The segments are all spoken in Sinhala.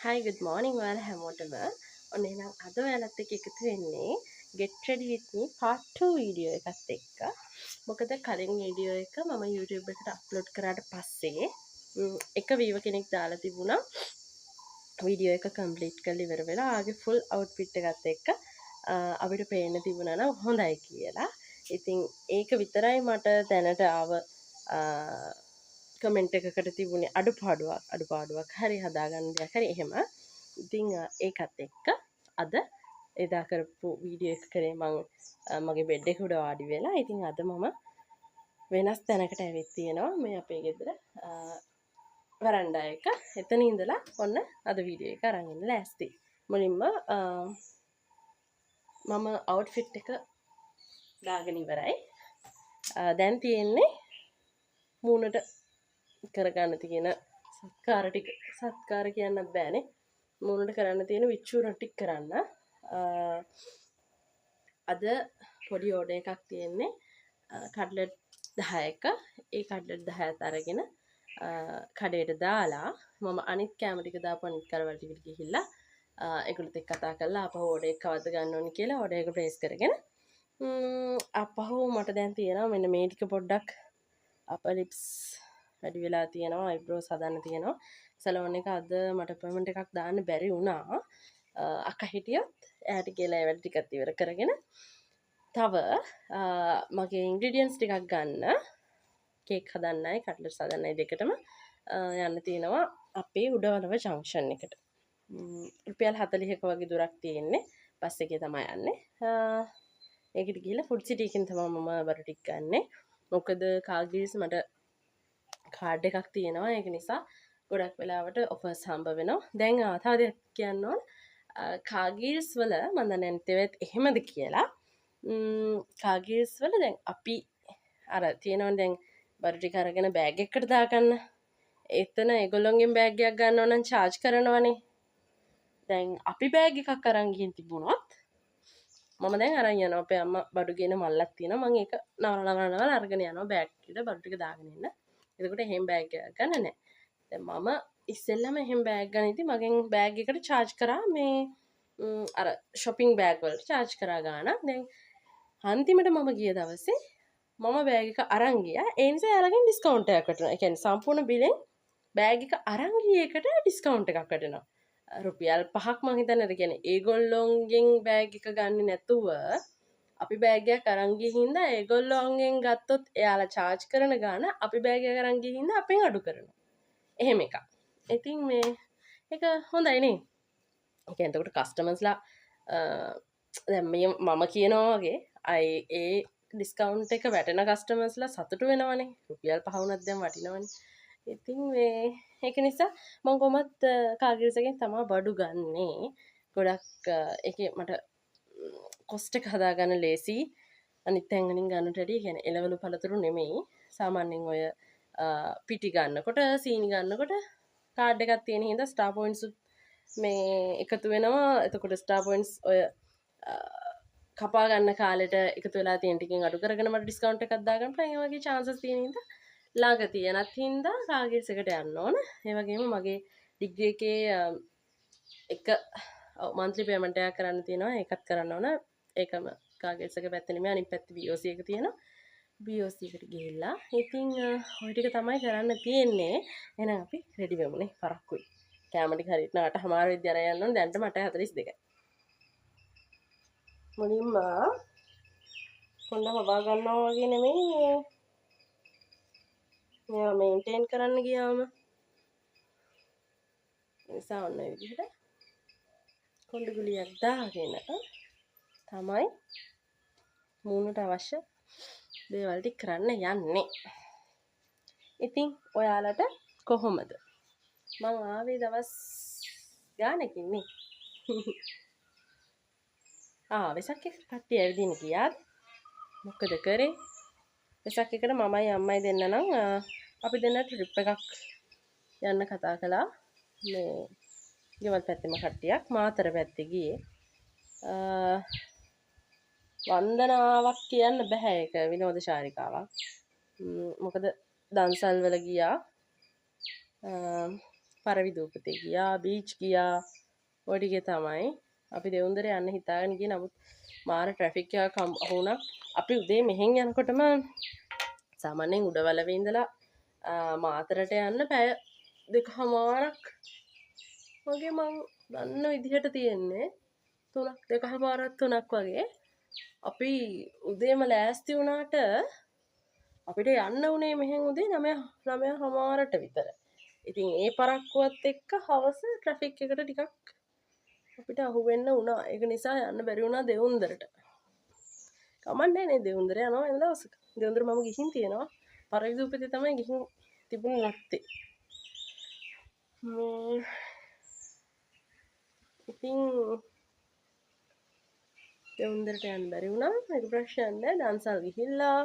Hi, good morning ඔයාලා හැමෝටම. ඔන්න එහෙනම් අද ඔයාලත් එක්ක එකතු වෙන්නේ Get Ready With Me Part 2 video එකත් එක්ක. මොකද කලින් වීඩියෝ එක මම YouTube එකට අප්ලෝඩ් කරාට පස්සේ එක වීව කෙනෙක් දාලා තිබුණා වීඩියෝ එක කම්ප්ලීට් කරලා ඉවර වෙලා ආගේ ෆුල් අවුට්ෆිට් එකත් එක්ක අපිට පේන්න තිබුණා නම් හොඳයි කියලා. ඉතින් ඒක විතරයි මට දැනට ආව කමෙන්ට් එකකට තිබුණේ අඩුපාඩුවක් හරි හදාගන්න දෙයක් හරි එහෙම. ඉතින් ඒකත් එක්ක අද එදා කරපු වීඩියෝ එක කරේ මම මගේ බෙඩ් එක උඩ වාඩි වෙලා. ඉතින් අද මම වෙනස් තැනකට ඇවිත් තියෙනවා මේ අපේ ගෙදර වරන්ඩා එක. එතන ඉඳලා ඔන්න අද වීඩියෝ එක අරන් ඉන්න ලෑස්ති. මුලින්ම මම අවුට්ෆිට් එක දාගෙන ඉවරයි. දැන් තියෙන්නේ මූණට කරගන්න තියෙන සත්කාර කියන්නත් බෑනේ. මූණට කරන්න තියෙන විච්චූරන් ටික කරන්න. අද පොඩි ඕඩර් එකක් තියෙන්නේ කට්ලට් 10ක. ඒ කට්ලට් 10ත් අරගෙන කඩේට දාලා මම අනිත් කැම ටික දාපු අනිත් කරවල ටිකට ගිහිල්ලා ඒගොල්ලොත් එක්ක කතා කරලා අපහු ඕඩර් එක කවද්ද ගන්න ඕනි කියලා ඕඩර් එක ප්ලේස් කරගෙන අපහු මට දැන් තියෙනවා මෙන්න මේ ටික පොඩ්ඩක් අපර් ලිප්ස් වැඩි වෙලා තියෙනවා අයිබ්‍රෝස් හදන්න තියෙනවා සැලෝන් එක අද මට අපොයින්ට්මන්ට් එකක් දාන්න බැරි වුණා අක්කා හිටියත් එයාට කියලා ඒ වැඩ ටිකත් ඉවර කරගෙන තව මගේ ඉන්ග්‍රීඩියන්ට්ස් ටිකක් ගන්න කේක් හදන්නයි කට්ලට්ස් හදන්නයි දෙකටම යන්න තියෙනවා අපේ උඩවලව ජංක්ෂන් එකට රුපියල් 40ක වගේ දුරක් තියෙන්නේ බස් එකේ තමයි යන්නේ ඒකට ගිහලා ෆුඩ් සිටි එකෙන් තමයි මම බර ටික ගන්නෙ මොකද කාගිරිස් මට කාඩ් එකක් තියෙනවා ඒක නිසා ගොඩක් වෙලාවට ඔෆර්ස් හම්බ වෙනවා දැන් තව දෙයක් කියන්න ඕන කාගිරිස් වල මම දන්නේ නැත්නම් එහෙමද කියලා කාගිරිස් වල දැන් අපි අර තියෙනවනේ දැන් බර ටික අරගෙන බෑග් එකකට දාගන්න එතන ඒගොල්ලොන්ගෙන් බෑග් එකක් ගන්නව නම් charge කරනවනේ දැන් අපි බෑග් එකක් අරන් ගිහින් තිබුණොත් මම දැන් අරන් යනවා අපේ අම්මා බඩු ගේන මල්ලක් තියෙනවා මම ඒක නවල අරගෙන යනවා බෑග් එකට බඩු ටික දාගෙන ඉන්න. එතකොට එහෙම බෑග් එකක් ගන්න නැහැ. දැන් මම ඉස්සෙල්ලම එහෙම බෑග් ගන්න ඉතින් මගෙන් බෑග් එකට charge කරා මේ අර shopping bag වලට charge කරා ගාන. දැන් අන්තිමට මම ගිය දවසේ මම බෑග් එක අරන් ගියා. ඒ නිසා එයාලගෙන් ඩිස්කවුන්ට් එකක් වැටුණා. ඒ කියන්නේ සම්පූර්ණ බිලෙන් බෑග් එක අරන් ගිය එකට ඩිස්කවුන්ට් එකක් වැටෙනවා. රුපියල් 5ක් මං හිතන්නේ ඒ කියන්නේ ඒගොල්ලොන්ගෙන් බෑග් එක ගන්න නැතුව අපි බෑග් එකක් අරන් ගිහින් හින්දා ඒගොල්ලොන්ගෙන් ගත්තොත් එයාලා charge කරන ගාන අපි බෑග් එක අරන් ගිහින් හින්දා අපෙන් අඩු කරනවා. එහෙම එකක්. ඉතින් මේ ඒක හොඳයි නේ. ඒ කියන්නේ එතකොට කස්ටමර්ස්ලා දැන් මේ මම කියනවා වගේ ඒ ඩිස්කවුන්ට් එක වැටෙන කස්ටමර්ස්ලා සතුටු වෙනවනේ. රුපියල් 5 වුණත් දැන් වටිනවනේ. ඉතින් මේ ඒක නිසා මම කොහොමත් කාගිරිසගෙන් තමයි බඩු ගන්නේ. ගොඩක් ඒකේ මට කොස්ට් එක හදාගන්න ලේසි. අනිත් තැන් වලින් ගන්නට වැඩිය කියන්නේ එළවලු පළතුරු නෙමෙයි. සාමාන්‍යයෙන් ඔය පිටි ගන්නකොට සීනි ගන්නකොට කාඩ් එකක් තියෙන හින්දා ස්ටාර් පොයින්ට්ස් මේ එකතු වෙනවා. එතකොට ස්ටාර් පොයින්ට්ස් ඔය කපා ගන්න කාලෙට එකතු වෙලා තියෙන ටිකෙන් අඩු කරගෙන මට ඩිස්කවුන්ට් එකක් දාගන්න පුළුවන්. ඒ වගේ chances තියෙන හින්දා ළඟ තියෙනත් හින්දා කාගිරිස් එකට යන්න ඕන. ඒ වගේම මගේ ඩිග්‍රී එකේ එක monthly payment එකක් කරන්න තියෙනවා. ඒකත් කරන්න ඕන. ඒකම කාගිරිස් එක පැත්තේ නෙමෙයි අනිත් පැත්තේ BOC එක තියෙනවා. BOC එකට ගිහිල්ලා ඉතින් ওই ටික තමයි කරන්න තියෙන්නේ. එහෙනම් අපි රෙඩි වෙමුනේ. පරක්කුයි. කැම ටික හරියට 8:00 වෙද්දී අරන් යන්න ඕන. දැන්ට මට 42යි. මුලින්ම කොණ්ඩ හොබා ගන්නවා වගේ නෙමෙයි මේවා මේන්ටේන් කරන්න ගියාම නිසා ඔන්න ඒ විදිහට කොණ්ඩ ගුලියක් දාගෙන තමයි මූණට අවශ්‍ය දේවල් ටික කරන්න යන්නේ. ඉතින් ඔයාලට කොහොමද? මං ආවේ දවස් ගානකින් නේ. වෙසක් එක කට්ටිය ඇවිදින්න ගියාද? මොකද කරේ? වෙසක් එකට මමයි අම්මයි දෙන්න නම් අපි දෙන්න ට්‍රිප් එකක් යන්න කතා කළා. මේ ගෙවල් පැත්තේම කට්ටියක් මාතර පැත්තේ ගියේ. වන්දනාවක් කියන්න බෑ ඒක විනෝද ශාරිකාවක්. මොකද දන්සල් වල ගියා. පරවිදූපතේ ගියා, බීච් ගියා. ඔය ටිකේ තමයි අපි දෙවුන්දර යන්න හිතාගෙන ගියේ. නමුත් මාර ට්‍රැෆික් එකක් වුණා. අපි උදේ මෙහෙන් යනකොටම සාමාන්‍යයෙන් උඩවලවේ ඉඳලා මාතරට යන්න පැය 2කමාරක් වගේ මං දන්න විදිහට තියෙන්නේ. 2කමාරක් 3ක් වගේ. අපි උදේම ලෑස්ති වුණාට අපිට යන්න උනේ මෙහෙන් උදේ 9කමාරට විතර. ඉතින් ඒ පරක්කුවත් එක්ක හවස ට්‍රැෆික් එකට ටිකක් අපිට අහුවෙන්න වුණා. ඒක නිසා යන්න බැරි වුණා දෙවුන්දරට. කමන්නේ නේ දෙවුන්දර යනවා එන දවසක. දෙවුන්දර මම ගිහින් තියෙනවා. පරවිදූපතේ තමයි ගිහින් තිබුණ නැත්තේ. ඉතින් දෙවුන්දරට යන්න බැරි වුණා. ඒක ප්‍රශ්නයක් නෑ. දන්සල් ගිහිල්ලා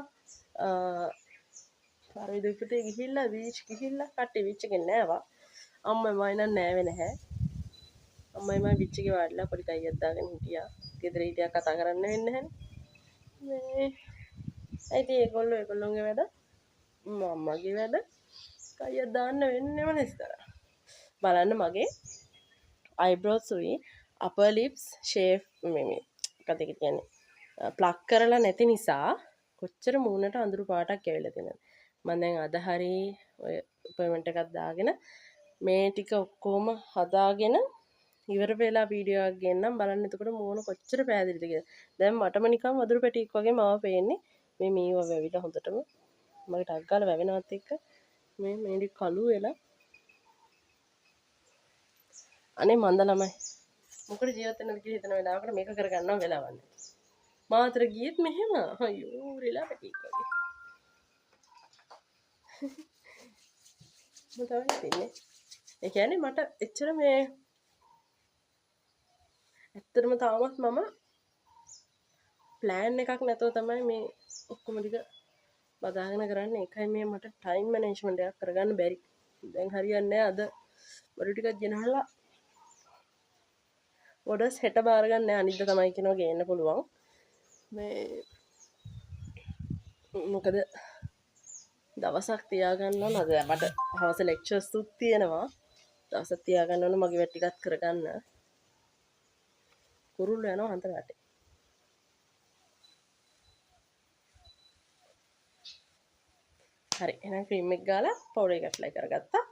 පරවිදූපතේ ගිහිල්ලා බීච් ගිහිල්ලා කට්ටිය බීච් එකේ නෑවා. අම්මයි මයි නම් නෑවේ නැහැ. අම්මයි මයි බීච් එකේ වාඩිලා පොඩි කයියක් දාගෙන හිටියා. ගෙදර හිටියා කතා කරන්න වෙන්නේ නැහැනේ. මේ ඉතින් ඒගොල්ලෝගේ වැඩ මම්මගේ වැඩ කයියක් දාන්න වෙන්නේම නැස්තර. බලන්න මගේ eyebrows උයි upper lips shape මේ මොකද කියන්නේ ප්ලක් කරලා නැති නිසා කොච්චර මූණට අඳුරු පාටක් ඇවිල්ලා තියෙනවද. මම දැන් අද හරි ඔය අපොයින්ට්මන්ට් එකක් දාගෙන මේ ටික ඔක්කොම හදාගෙන ඉවර වෙලා වීඩියෝ එකක් ගෙන්නම් බලන්න. එතකොට මූණ කොච්චර පෑදිලිද කියලා. දැන් මටම නිකන් වතුරු පැටියෙක් වගේ මාව පේන්නේ. මේ මීව වැවිලා හොඳටම මගේ ටක් ගාලා වැවෙනවත් එක්ක මේ කළු වෙලා. අනේ මන්ද ළමයි මොකද ජීවත් වෙන්න කියලා හිතන වෙලාවකට මේක කරගන්නව වෙලාවක් නැහැ. මාතර ගියෙත් මෙහෙම අයියෝ රිලා පැටියෙක් වගේ. මොකද වෙන්නේ? ඒ කියන්නේ මට එච්චර මේ ඇත්තටම තාමත් මම ප්ලෑන් එකක් නැතුව තමයි මේ ඔක්කොම ටික බදාගෙන කරන්නේ. ඒකයි මේ මට ටයිම් මැනේජ්මන්ට් එකක් කරගන්න බැරි. දැන් හරියන්නේ නැහැ. අද බඩු ටිකක් ගෙනහලා ඔඩර්ස් හෙට බාර ගන්න නැහැ. අනිද්දා තමයි කියනවා ගේන්න පුළුවන්. මේ මොකද දවසක් තියාගන්න ඕන. අද මට හවස ලෙක්චර්ස් උත් තියෙනවා. දවසක් තියාගන්න ඕන මගේ වැඩ ටිකක් කරගන්න. කුරුල්ල යනවා හන්දරට. හරි එහෙනම් ක්‍රීම් එක ගාලා පවුඩර් එක ඇප්ලයි කරගත්තා.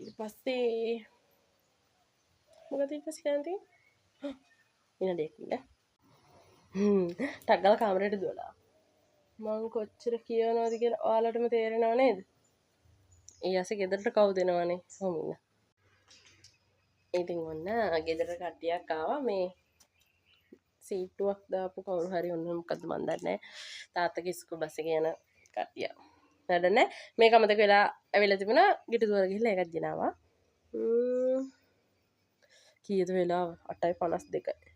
ඊට පස්සේ මොකද ඊට පස්සේ කරන්නේ? ඉන්න දෙයක් නෑ. ටක් ගාලා කාමරේට දුවලා. මං කොච්චර කියනවාද කියලා ඔයාලටම තේරෙනව නේද? ඒ ඇසේ ගෙදරට කවුද එනවනේ සෝමිනා. ඉතින් ඔන්න ගෙදරට කට්ටියක් ආවා. මේ සීට්ටුවක් දාපු කවුරු හරි ඔන්න මොකද්ද මන් දන්නේ නැහැ. තාත්තගේ ස්කූල් බස් එකේ යන කට්ටිය. වැඩ නැහැ. මේක අමතක වෙලා ඇවිල්ලා තිබුණා. ගිට දුවලා ගිහලා ඒකත් ගෙනාවා. කීයද වෙලාව? 8:52යි.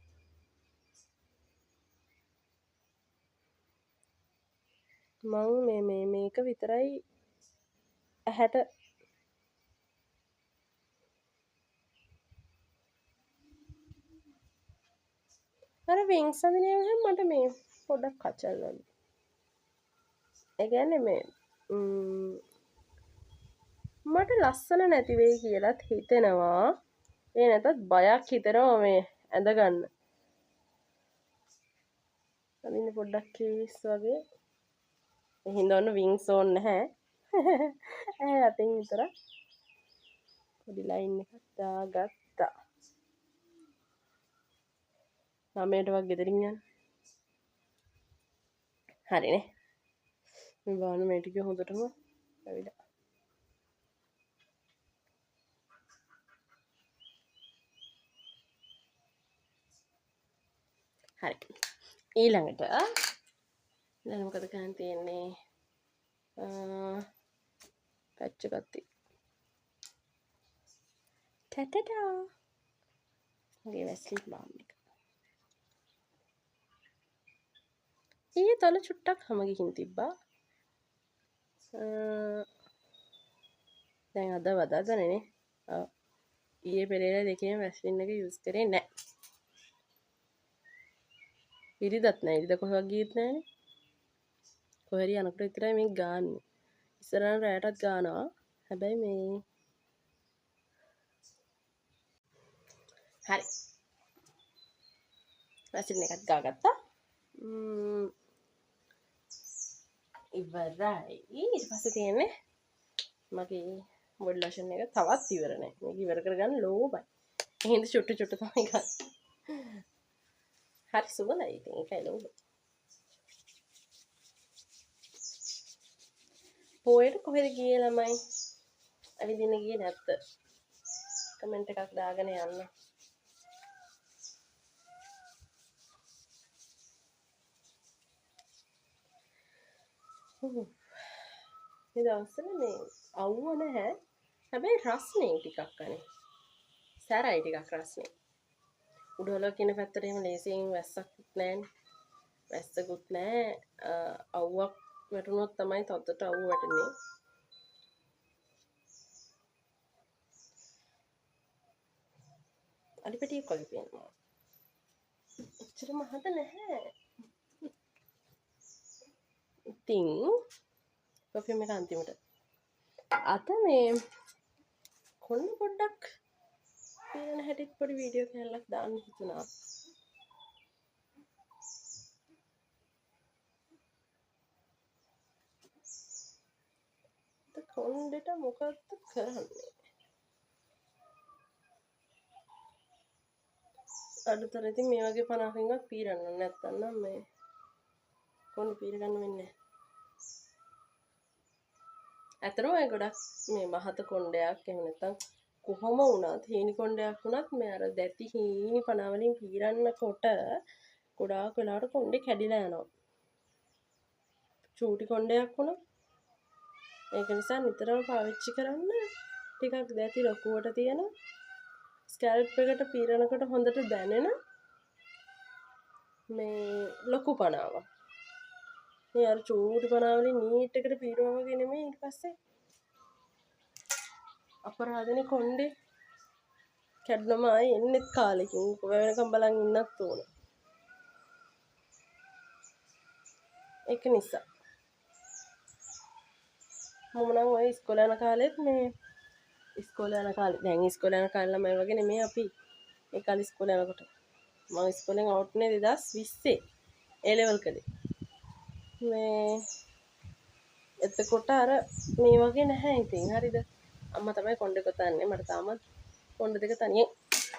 මං මේක විතරයි ඇහැට අර වින්ග්ස් අඳිනේම මට මේ පොඩක් කචල් වගේ. ඒ කියන්නේ මේ මට ලස්සන නැති වෙයි කියලාත් හිතෙනවා. ඒ නැතත් බයක් හිතෙනවා මේ ඇඳ ගන්න. අදින්න පොඩ්ඩක් කීස් වගේ. එහෙනම් ඔන්න වින්ග්ස් ඕන් නැහැ. ඇහැ අතින් විතර පොඩි ලයින් එකක් දාගත්තා. ළමයට වගේ ගෙදරින් යන්න. හරිනේ. මේ බාන මේ ටික හොඳටම ඇවිල්ලා. හරි. ඊළඟට දැන් මොකද කරන්න තියෙන්නේ? පැච් එකක් තියෙනවා. ටටටා. මගේ වැස්ලින් බාම් එක. ඊයේ තල චුට්ටක් හැම ගිහින් තිබ්බා. දැන් අද වදාදනේ. ඊයේ පෙරේද දෙකේම වැස්ලින් එක යූස් කරේ නැහැ. ඉරිදත් නැහැ. ඉරිද කොහෙවත් ගියෙත් නැහනේ. කොහරි යනකොට විතරයි මේක ගාන්නේ. ඉස්සරහට රැයටත් ගානවා. හැබැයි මේ හරි. වැසිලින් එකත් ගාගත්තා. ඉවරයි. ඊට පස්සේ තියෙන්නේ මගේ බොඩි ලෝෂන් එක තවත් ඉවර නැහැ. මේක ඉවර කරගන්න ලෝබයි. එහෙනම් චුට්ටු තමයි ගන්න. හරි සුවඳයි. ඉතින් ඒකයි ලෝබ. පොයට කොහෙද ගියේ ළමයි? ඇවිදින්න ගියේ නැත්ද? කමෙන්ට් එකක් දාගෙන යන්න. මේ දවස්වල මේ අවුව නැහැ. හැබැයි රස්නේ ටිකක් අනේ. සැරයි ටිකක් රස්නේ. උඩවල කියන පැත්තට එහෙම ලේසියෙන් වැස්සකුත් නැහැනේ. වැස්සකුත් නැහැ. අවුවක් වැටුනොත් තමයි තොත්තට අවුව වැටෙන්නේ. අඩිපටිය කොයි පේනවා. එච්චර මහත නැහැ. ඉතින් පර්ෆියුම් එක අන්තිමට. අද මේ කොන්න පොඩ්ඩක් පේන හැටිත් පොඩි වීඩියෝ කෑල්ලක් දාන්න හිතුණා. කොණ්ඩෙට මොකක්ද කරන්නේ? අඩුතර ඉතින් මේ වගේ 50කින්වත් පීරන්න නැත්තම් මේ කොණ්ඩ පීර ගන්න වෙන්නේ නැහැ. ඇත්තටම ඒ ගොඩක් මේ මහත කොණ්ඩයක් එහෙම නැත්තම් කොහොම වුණත් හීනි කොණ්ඩයක් වුණත් මේ අර දැති හීනි පණ වලින් පීරන්නකොට ගොඩාක් වෙලාවට කොණ්ඩේ කැඩිලා යනවා. චූටි කොණ්ඩයක් වුණා. ඒක නිසා නිතරම පාවිච්චි කරන්න ටිකක් දැති ලකුවට තියෙන ස්කැල්ප් එකට පීරනකොට හොඳට දැනෙන මේ ලොකු පණාවක්. මේ අර චූටි පණා වලින් නීට් එකට පීරුවා වගේ නෙමෙයි ඊට පස්සේ අපරාධනේ කොණ්ඩේ කැඩුනම ආයේ එන්නෙත් කාලෙකින් වෙනකම් බලන් ඉන්නත් ඕන. ඒක නිසා මම නම් ඔය ඉස්කෝලේ යන කාලෙත් මේ ඉස්කෝලේ යන කාලේ දැන් ඉස්කෝලේ යන කාලේ ළමයි වගේ නෙමෙයි අපි ඒ කාලේ ඉස්කෝලේ යනකොට මම ඉස්කෝලෙන් අවුට් නේ 2020 A level කලේ මේ එතකොට අර මේ වගේ නැහැ ඉතින් හරිද අම්මා තමයි කොණ්ඩේ කොතන්නේ මට තාමත් කොණ්ඩ දෙක තනියෙන්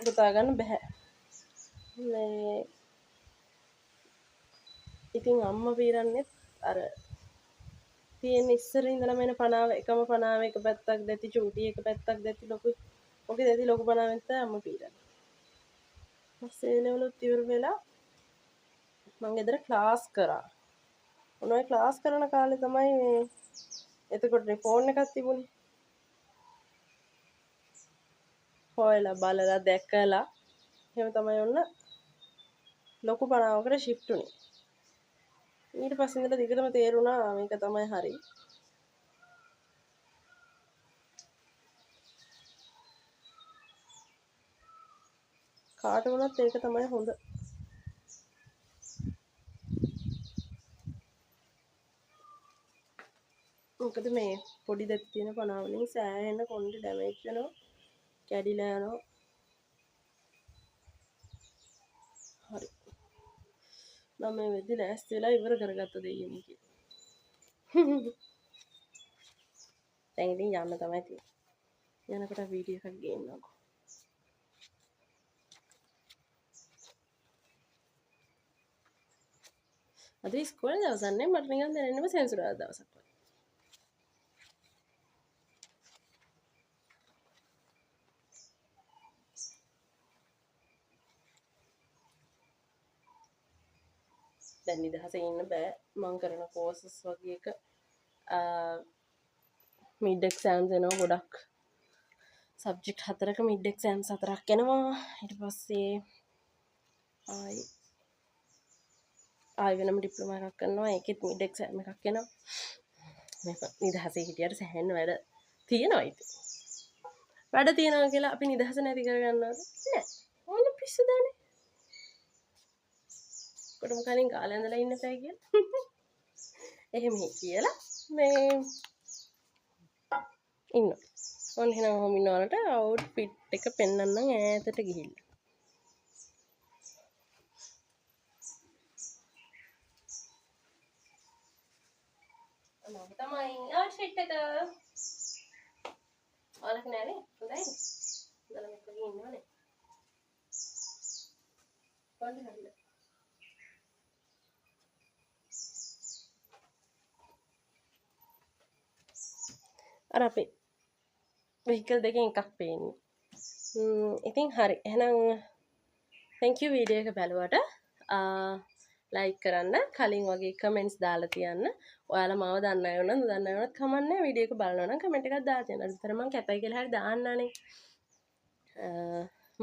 ගොතා ගන්න බෑ මේ ඉතින් අම්මා පීරන්නේ අර තියෙන ඉස්සර ඉඳලම එන පණාව එකම පණාව එක පැත්තක් දැති චූටි එක පැත්තක් දැති ලොකු ඔකේ දැති ලොකු පණාවෙන් තමයි අම්මා පීරන්නේ. ඊපස්සේ ලෙවලුත් ඉවර වෙලා මම ගෙදර ක්ලාස් කරා. මොනවා ක්ලාස් කරන කාලේ තමයි මේ එතකොට ෆෝන් එකක් තිබුණේ. හොයලා බලලා දැකලා එහෙම තමයි ඔන්න ලොකු පණාවකට shift උනේ. ඊට පස්සේ ඉඳලා දිගටම තේරුණා මේක තමයි හරි. කාට වුණත් ඒක තමයි හොඳ. මොකද මේ පොඩි දෙයක් තියෙන පණාව වලින් සෑහෙන කොණ්ඩේ ඩැමේජ් වෙනවා. කැඩිලා යනවා. හරි. මම මේ වෙද්දි ලෑස්ති වෙලා ඉවර කරගත්ත දෙයියනේ කියලා. දැන් ඉතින් යන්න තමයි තියෙන්නේ. යනකොට වීඩියෝ එකක් ගේන්නම්කෝ. අද ඉස්කෝලේ දවසක් නේ මට නිකන් දැනෙන්නම සෙන්සුරාදා දවසක් වගේ. දැන් නිදහසේ ඉන්න බෑ මම කරන කෝසස් වගේ එක මිඩ් එක්සෑම්ස් එනවා ගොඩක් සබ්ජෙක්ට් 4ක මිඩ් එක්සෑම්ස් 4ක් එනවා ඊට පස්සේ ආයි වෙනම ඩිප්ලෝමා එකක් කරනවා ඒකෙත් මිඩ් එක්සෑම් එකක් එනවා මේක නිදහසේ හිටියට සැහැන්න වැඩ තියෙනවා ඉතින් වැඩ තියෙනවා කියලා අපි නිදහස නැති කරගන්නවද නෑ ඕන පිස්සු දානේ කොටම කලින් කාලේ ඉඳලා ඉන්න තැයි කියලා එහෙම කියලා මේ ඉන්න ඕන එහෙනම් ඔහොම ඉන්නවලට අවුට්ෆිට් එක පෙන්වන්නම් ඈතට ගිහිල්ලා තමයි outfit එක. ඔයාලක නෑනේ. හොඳයි. හොඳට මේක ඉන්නවනේ. කොහොමද හරියට? අර අපි vehicle දෙකෙන් එකක් පේන්නේ. ඉතින් හරි. එහෙනම් thank you වීඩියෝ එක බලුවට. ලයික් කරන්න, කලින් වගේ කමෙන්ට්ස් දාලා තියන්න. ඔයාලා මාව දන්න අය වුණා, නොදන්න අය වුණත් කමන්නේ. වීඩියෝ එක බලනවා නම් කමෙන්ට් එකක් දාලා තියන්න. අර මම කැපයි කියලා හරි දාන්නානේ.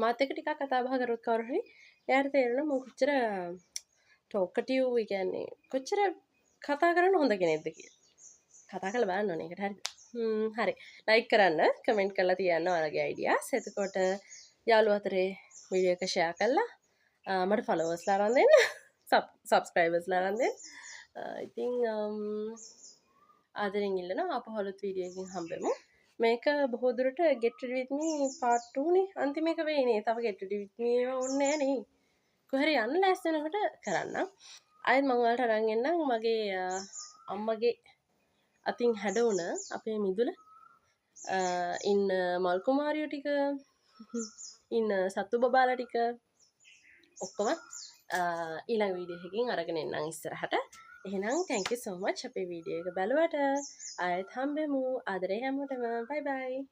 මාත් එක්ක ටිකක් කතා බහ කරොත් කවුරු හරි එයාට තේරෙනවා මම කොච්චර ටෝකටිව් කියන්නේ කොච්චර කතා කරන්න හොඳ කෙනෙක්ද කියලා. කතා කරලා බලන්න ඕනේ ඒකට හරිද? හරි. ලයික් කරන්න, කමෙන්ට් කරලා තියන්න ඔයාලගේ අයිඩියාස්. එතකොට යාළුවෝ අතරේ වීඩියෝ එක ෂෙයා කරලා මට ෆලෝවර්ස්ලා අරන් දෙන්න. සබ්ස්ක්‍රයිබර්ස්ලා අරන් දෙන්න. ඉතින් ආදරෙන් ඉල්ලනවා ආපහු අලුත් වීඩියෝ එකකින් හම්බෙමු. මේක බොහෝ දුරට get ready with me part 2 නේ අන්තිම එක වෙන්නේ. තව get ready with me ඒවා ඕනේ නැහැ නේ. කොහරි යන්න ලෑස්ති වෙනකොට කරන්නම්. ආයෙත් මම ඔයාලට අරන් එන්නම් මගේ අම්මගේ අතින් හැඩවුණ අපේ මිදුල ඉන්න මල් කුමාරියෝ ටික ඉන්න සත්තු බබාලා ටික ඔක්කොම ඊළඟ වීඩියෝ එකකින් අරගෙන එන්නම් ඉස්සරහට. එහෙනම් thank you so much අපේ වීඩියෝ එක බලුවට. ආයෙත් හම්බෙමු. ආදරේ හැමෝටම. bye bye.